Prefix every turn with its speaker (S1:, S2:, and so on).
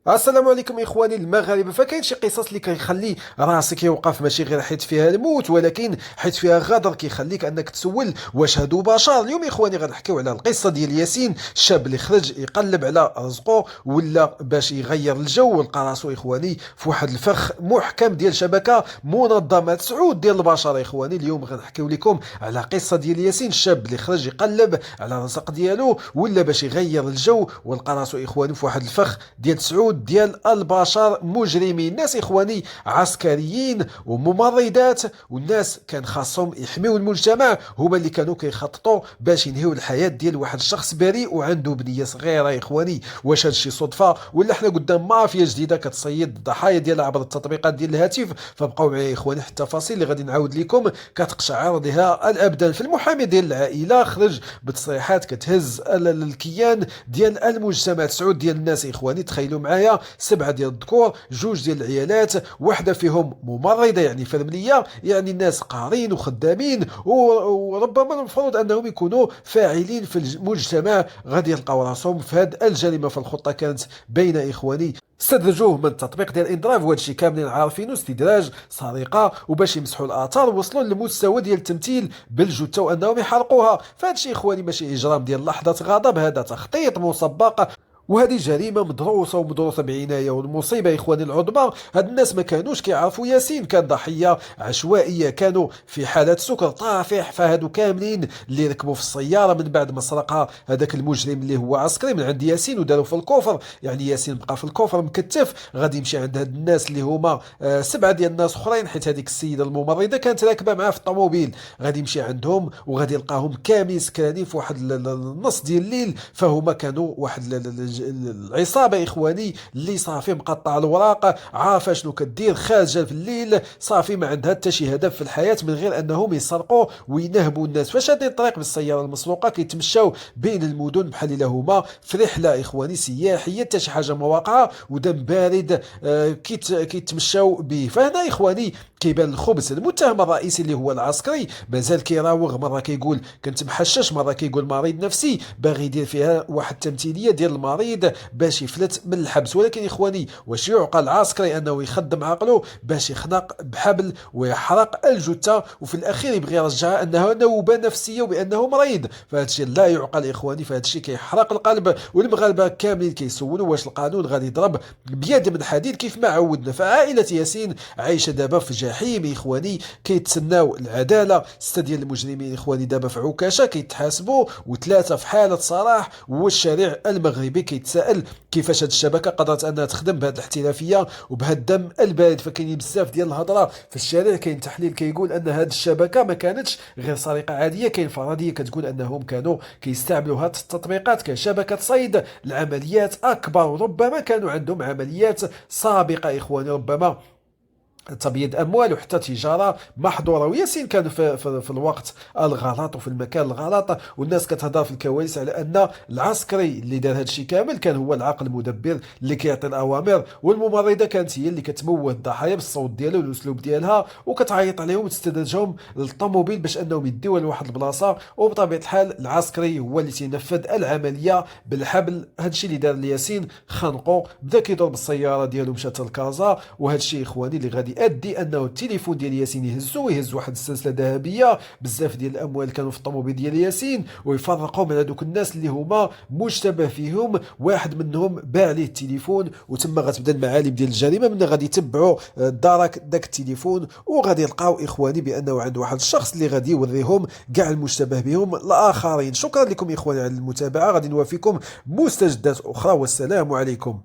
S1: السلام عليكم اخواني المغاربه. فكاين شي قصص اللي كيخلي راسك يوقف، ماشي غير حيت فيها الموت ولكن حيت فيها غدر كيخليك انك تسول واش هادو بشر. اليوم اخواني غنحكيو على القصه ديال ياسين، الشاب اللي خرج يقلب على رزقه ولا باش يغير الجو، ولقى راسو اخواني في واحد الفخ محكم ديال شبكه منظمه سعود ديال البشر. اخواني اليوم غنحكيو لكم على قصه ديال ياسين، الشاب اللي خرج يقلب على الرزق ديالو ولا باش يغير الجو، ولقى راسو اخواني في واحد الفخ ديال سعود ديال البشر مجرمين. ناس اخواني عسكريين وممرضات، والناس كان خاصهم يحميوا المجتمع، هما اللي كانوا كيخططوا باش ينهيو الحياه ديال واحد الشخص بريء وعنده بنيه صغيره. اخواني واش هادشي صدفه ولا حنا قدام مافيا جديده كتصيد الضحايا ديالها عبر التطبيقات ديال الهاتف؟ فبقاو معايا اخواني حتى التفاصيل اللي غادي نعاود لكم كتقشعر لها الابدان. في المحامي ديال العائله خرج بتصريحات كتهز الكيان ديال المجتمع. سعود ديال الناس اخواني، تخيلوا معايا 7 ديال الذكور، 2 ديال العيالات، واحده فيهم ممرضه يعني فرمليه، يعني الناس قارين وخدامين وربما المفروض انهم يكونوا فاعلين في المجتمع، غادي يلقاو راسهم في هذه الجريمه. فالخطه كانت بين اخواني، استدرجوه من التطبيق ديال اندرايف، وهذا الشيء كاملين عارفينه، استدراج سرقه، وباش يمسحوا الاثار وصلوا للمستوى ديال التمثيل بالجثه وانهم يحرقوها. فهذا الشيء اخواني ماشي اجرام ديال لحظه غضب، هذا تخطيط مسبق، وهذه جريمه مدروسه ومدروسه بعنايه. والمصيبه اخواني العظمى، هاد الناس ما كانوش كيعرفوا ياسين، كان ضحيه عشوائيه، كانوا في حاله سكر طافح. فهادو كاملين اللي ركبوا في السياره من بعد ما سرقها هذاك المجرم اللي هو عسكري من عند ياسين وداروا في الكفر، يعني ياسين بقى في الكفر مكتف، غادي يمشي عند هاد الناس اللي هما 7 ديال الناس اخرين، حيت هذيك السيده الممرضه كانت راكبه معاه في الطوموبيل، غادي يمشي عندهم وغادي يلقاهم كاملين سكرانين في واحد النص ديال الليل. فهما كانوا واحد العصابه اخواني اللي صافي مقطع الوراق، عارفه شنو كدير، خارجه في الليل، صافي ما عندها حتى شي هدف في الحياه من غير انهم يسرقوا وينهبوا الناس. فاش هادي الطريق بالسياره المسروقه كيتمشاو بين المدن بحال الا هما في رحله اخواني سياحيه، حتى شي حاجه ما واقعه ودم بارد كيتمشاو به. فهنا اخواني كيبان الخبز. المتهم الرئيسي اللي هو العسكري مازال كيراوغ، مره كيقول كنت محشش، مره كيقول مريض نفسي، باغي يدير فيها واحد التمثيليه ديال المريض باش يفلت من الحبس. ولكن اخواني واش يعقل العسكري انه يخدم عقله باش يخنق بحبل ويحرق الجثه وفي الاخير يبغي يرجعها انها نوبه نفسيه وبانه مريض؟ فهذا الشيء لا يعقل اخواني، فهذا الشيء كيحرق القلب. والمغاربه كاملين كيسولوا واش القانون غادي يضرب بيد من حديد كيف ما عودنا. فعائله ياسين عايشه دابا في جحيم اخواني، كيتسناو العداله. 6 ديال المجرمين اخواني دابا في عكاشه كيتحاسبوا، و3 في حاله صلاح. والشارع المغربي كيتساءل كيفاش هاد الشبكه قدرت انها تخدم بهذه الاحترافيه وبهذا الدم البارد. فكاينين بزاف ديال الهضره في الشارع، كاين تحليل كيقول ان هاد الشبكه ما كانتش غير سرقه عاديه، كاين فرضيه كتقول انهم كانوا كيستعملوا هاد التطبيقات كشبكه صيد العمليات اكبر، وربما كانوا عندهم عمليات سابقه اخواني، ربما تبييض اموال وحتى تجاره محظوره. وياسين كان في الوقت الغلط وفي المكان الغلط، والناس كتهضر في الكواليس على ان العسكري اللي دار هذا الشيء كامل كان هو العقل المدبر اللي كيعطي الاوامر، والممرضه كانت هي اللي كتموه الضحايا بالصوت ديالها والاسلوب ديالها وكتعيط عليهم وتستدرجهم للطوموبيل باش انهم يديوها لواحد البلاصه. وبطبيعه الحال العسكري هو اللي تينفذ العمليه بالحبل. هذا الشيء اللي دار لياسين خنقو، بدا كيدور بالسياره ديالو مشات لكازا. وهذا الشيء اخواني اللي غادي ادي انه التليفون ديال ياسين يهز واحد السلسله ذهبيه، بزاف ديال الاموال كانوا في الطوموبيل ديال ياسين، ويفرقوا من هذوك الناس اللي هما مشتبه فيهم. واحد منهم باع ليه التليفون، وتما غتبدا المعالم ديال الجريمه. من غادي يتبعوا دارك داك التليفون وغادي يلقاو اخواني بانه عنده واحد الشخص اللي غادي يوريهم كاع المشتبه بهم الاخرين. شكرا لكم اخواني على المتابعه، غادي نوافيكم مستجدات اخرى، والسلام عليكم.